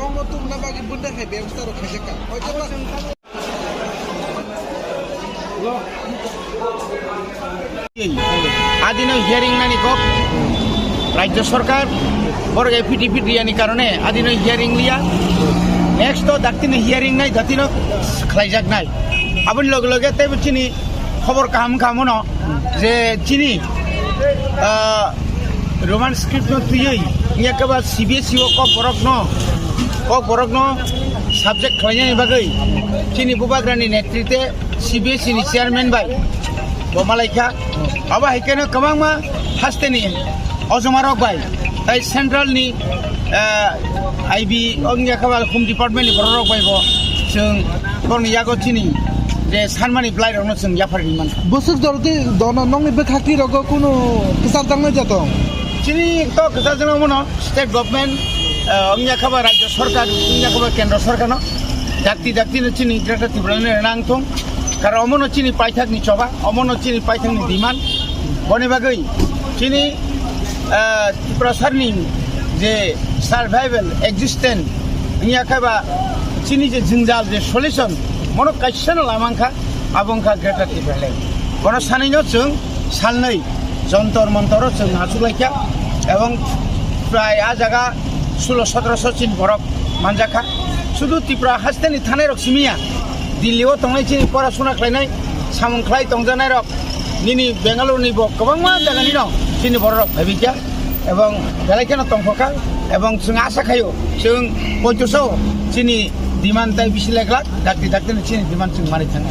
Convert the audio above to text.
Romo tu na bagi bunda hai ବ୍ୟବস্থা রক্ষা জাকা হয়তো আদিন hearing নানি কক রাজ্য সরকার বড় পিটি আনি কারণে আদিন হিয়ারিং লিয়া নেক্সট তো ডাক্তিন হিয়ারিং নাই দাতিন খাইজাক নাই আবুল লগে লগে তাই চিনি খবর কাম কামনো যে চিনি রোমান স্ক্রিপ্ট তুই ইয়াকেবা সিবিএসই কক বরক ন সাবজেক্ট খাইজানি বাগै চিনি বুবাগ্রানি নেতৃত্বে সিবিএসই नि চেয়ারম্যান বাই বমালাইখা আবা হেকেনো কমাংমা হাস্তেনি অজমারক বাই তাই সেন্ট্রাল नि आईबी अंगिया खाबाल होम डिपार्टमेंट नि बरक बायबो जों बरनि यागो चिनि जे सानमानि ब्लाइरनो जों याफारनि मान বসুক দরতে দন নংনি বেখাকি রগ কোনো কিসার দাংনে যত চিনি তো কথা जों মনো स्टेट गवर्नमेंट अंगिया खाबा राज्य सरकार अंगिया खाबा केंद्र सरकार न दाक्ति न चिनि ग्रेटा तिब्राने नांथं कारण अमनो चिनि पाइथाकनि चबा अमनो चिनि पाइथाकनि डिमान्ड बने बागै चिनि प्रसारनि जे सार्भाइवल एक्जिस्टेंट इया खाबा चिनि जे जिंजाल जे सल्यूशन मनो काइसन लामांखा आबंखा ग्रेटा तिब्राले बनो सानैनो जों साननै जन्तर मंतर जों हासुलाइखा एवं प्राय आ जागा 16-1700 चिन बरक मानजाखा शुधु त्रिपुरा हास्तेनि थानाय रक सिमिया दिल्लीआव थांनाय चिनि पराशुना खालायनाय सामुंख्लाय तंजानाय रक निनि बेंगालुरुनि बक गोबांमा जागानि दं चिनि बरक भाबिखा एवं बेलायखाना तंफखा एवं जों आशा खायो जों पयतुसौ चिनि डिमान्ड ताय बिसिलायग्ला दाक्ति चिनि डिमान्ड जों मारै थाङो